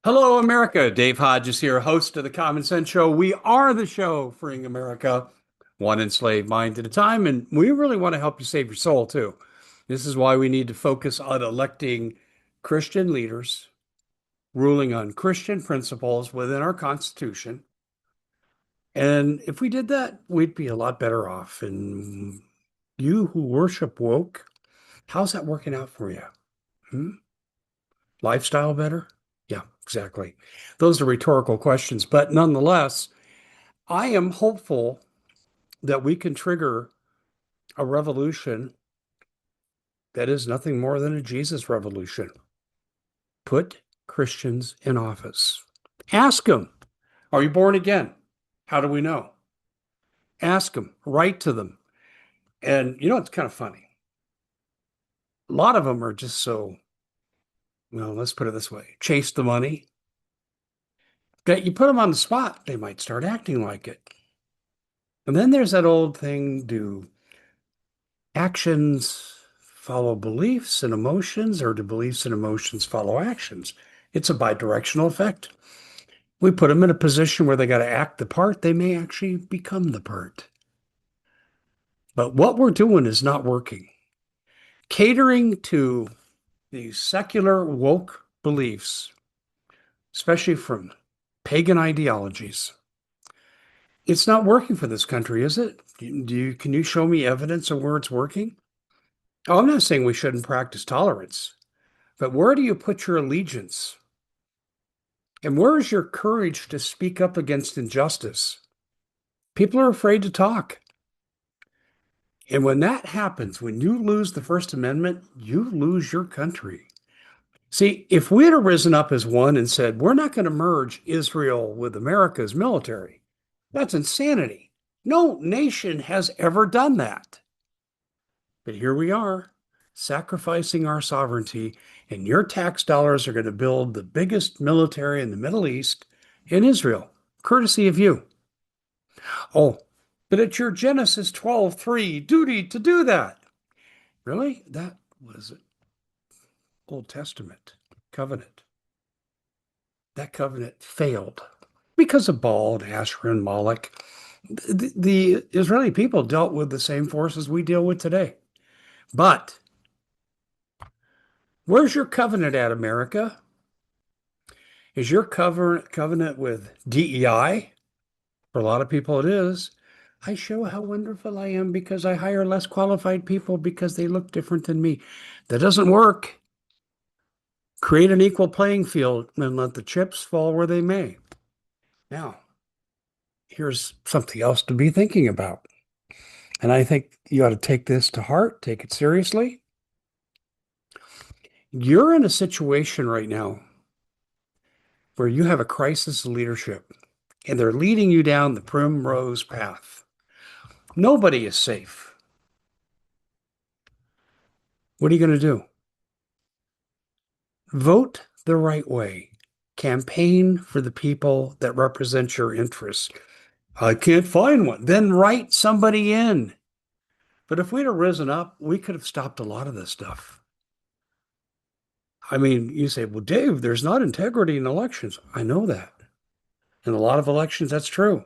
Hello, America. Dave Hodges here, host of the Common Sense Show. We are the show freeing America, one enslaved mind at a time, and we really want to help you save your soul, too. This is why we need to focus on electing Christian leaders, ruling on Christian principles within our Constitution. And if we did that, we'd be a lot better off. And you who worship woke, how's that working out for you? Hmm? Lifestyle better? Yeah, exactly. Those are rhetorical questions, but nonetheless, I am hopeful that we can trigger a revolution that is nothing more than a Jesus revolution. Put Christians in office. Ask them, are you born again? How do we know? Ask them, write to them. And it's kind of funny. A lot of them are just so, well, let's put it this way, chase the money, that you put them on the spot, they might start acting like it. And then there's that old thing, do actions follow beliefs and emotions, or do beliefs and emotions follow actions? It's a bidirectional effect. We put them in a position where they got to act the part, they may actually become the part. But what we're doing is not working. Catering to these secular woke beliefs, especially from pagan ideologies, it's not working for this country, is it? Can you show me evidence of where it's working? Oh, I'm not saying we shouldn't practice tolerance. But where do you put your allegiance? And where is your courage to speak up against injustice? People are afraid to talk. And when that happens, when you lose the First Amendment, you lose your country. See, if we had risen up as one and said, we're not going to merge Israel with America's military, that's insanity. No nation has ever done that. But here we are, sacrificing our sovereignty, and your tax dollars are going to build the biggest military in the Middle East in Israel, courtesy of you. Oh, but it's your Genesis 12:3 duty to do that. Really? That was Old Testament covenant. That covenant failed because of Baal and Asherah and Moloch. The Israeli people dealt with the same forces we deal with today. But where's your covenant at, America? Is your covenant with DEI? For a lot of people, it is. I show how wonderful I am because I hire less qualified people because they look different than me. That doesn't work. Create an equal playing field and let the chips fall where they may. Now, here's something else to be thinking about. And I think you ought to take this to heart, take it seriously. You're in a situation right now where you have a crisis of leadership and they're leading you down the primrose path. Nobody is safe. What are you going to do? Vote the right way. Campaign for the people that represent your interests. I can't find one. Then write somebody in. But if we'd have risen up, we could have stopped a lot of this stuff. I mean, you say, well, Dave, there's not integrity in elections. I know that. In a lot of elections, that's true.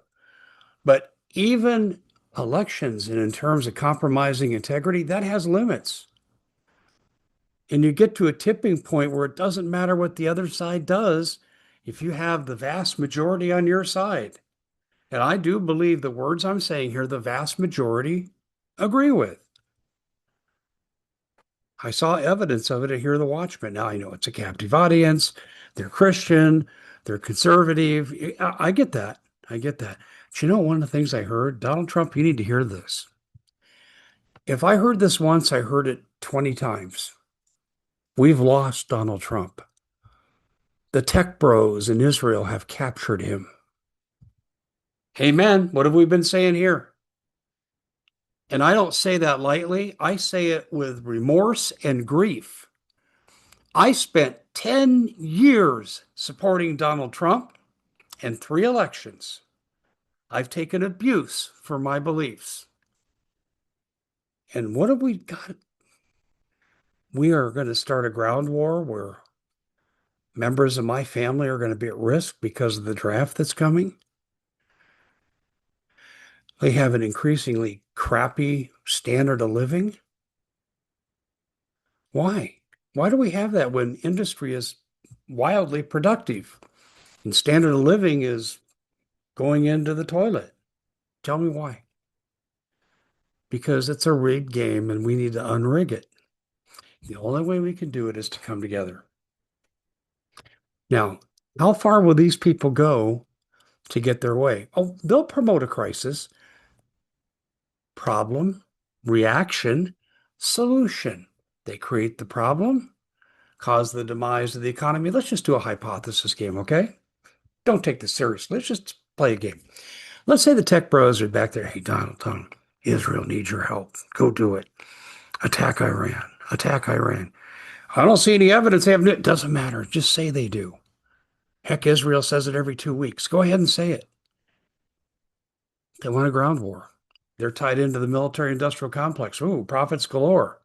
But even elections, and in terms of compromising integrity, that has limits. And you get to a tipping point where it doesn't matter what the other side does if you have the vast majority on your side. And I do believe the words I'm saying here, the vast majority agree with. I saw evidence of it at Hear the Watchman. Now I know it's a captive audience. They're Christian, they're conservative. I get that. I get that. But one of the things I heard, Donald Trump, you need to hear this. If I heard this once, I heard it 20 times. We've lost Donald Trump. The tech bros in Israel have captured him. Amen. What have we been saying here? And I don't say that lightly. I say it with remorse and grief. I spent 10 years supporting Donald Trump and 3 elections. I've taken abuse for my beliefs. And what have we got? We are going to start a ground war where members of my family are going to be at risk because of the draft that's coming. They have an increasingly crappy standard of living. Why? Why do we have that when industry is wildly productive and standard of living is going into the toilet? Tell me why. Because it's a rigged game and we need to unrig it. The only way we can do it is to come together. Now, how far will these people go to get their way? Oh, they'll promote a crisis, problem, reaction, solution. They create the problem, cause the demise of the economy. Let's just do a hypothesis game, okay? Don't take this seriously. Let's just play a game. Let's say the tech bros are back there. Hey, Donald, Israel needs your help. Go do it. Attack Iran. Attack Iran. I don't see any evidence they have. It doesn't matter. Just say they do. Heck, Israel says it every 2 weeks. Go ahead and say it. They want a ground war. They're tied into the military industrial complex. Ooh, profits galore.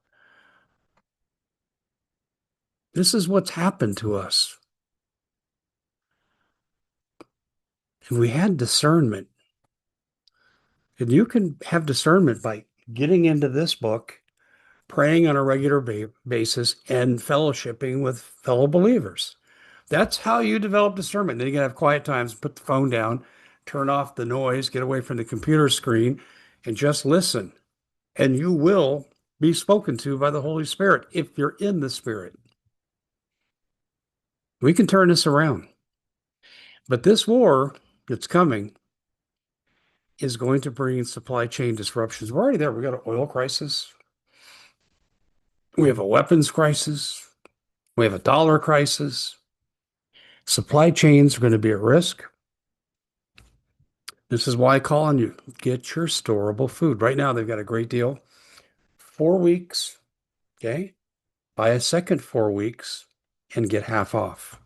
This is what's happened to us. If we had discernment, and you can have discernment by getting into this book, praying on a regular basis, and fellowshipping with fellow believers. That's how you develop discernment. Then you can have quiet times, put the phone down, turn off the noise, get away from the computer screen, and just listen. And you will be spoken to by the Holy Spirit if you're in the Spirit. We can turn this around. But this war that's coming is going to bring supply chain disruptions. We're already there. We got an oil crisis. We have a weapons crisis. We have a dollar crisis. Supply chains are going to be at risk. This is why I call on you. Get your storable food. Right now, they've got a great deal. 4 weeks, okay? Buy a second 4 weeks and get half off.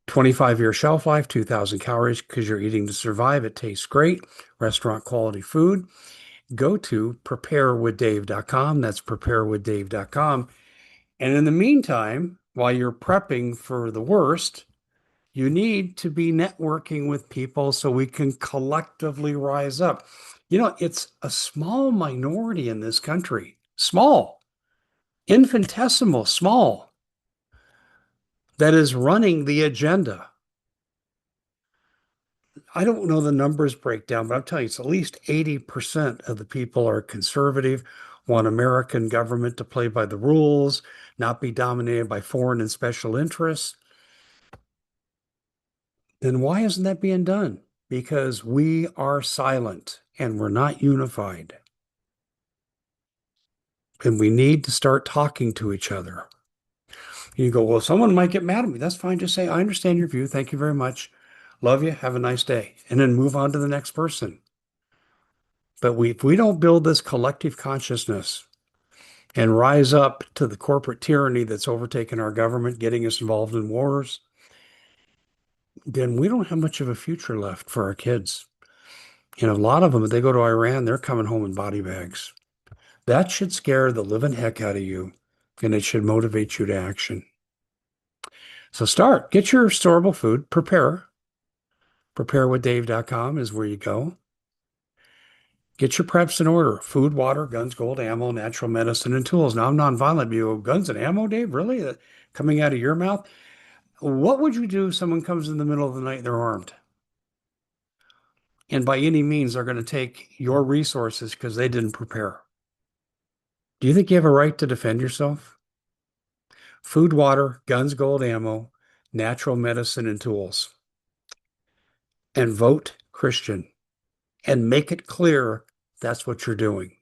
25-year shelf life, 2,000 calories because you're eating to survive. It tastes great. Restaurant quality food. Go to preparewithdave.com. That's preparewithdave.com. And in the meantime, while you're prepping for the worst, you need to be networking with people so we can collectively rise up. You know, it's a small minority in this country, small, infinitesimal, small, that is running the agenda. I don't know the numbers breakdown, but I'm telling you, it's at least 80% of the people are conservative, want American government to play by the rules, not be dominated by foreign and special interests. Then why isn't that being done? Because we are silent and we're not unified. And we need to start talking to each other. You go, well, someone might get mad at me. That's fine. Just say, I understand your view. Thank you very much. Love you. Have a nice day. And then move on to the next person. But if we don't build this collective consciousness and rise up to the corporate tyranny that's overtaken our government, getting us involved in wars, then we don't have much of a future left for our kids. And a lot of them, if they go to Iran, they're coming home in body bags. That should scare the living heck out of you, and it should motivate you to action. So start, get your storable food, prepare. Preparewithdave.com is where you go. Get your preps in order. Food, water, guns, gold, ammo, natural medicine, and tools. Now, I'm nonviolent, but you go, guns and ammo, Dave? Really? Coming out of your mouth? What would you do if someone comes in the middle of the night and they're armed? And by any means, they're going to take your resources because they didn't prepare. Do you think you have a right to defend yourself? Food, water, guns, gold, ammo, natural medicine, and tools. And vote Christian. And make it clear that's what you're doing.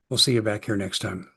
We'll see you back here next time.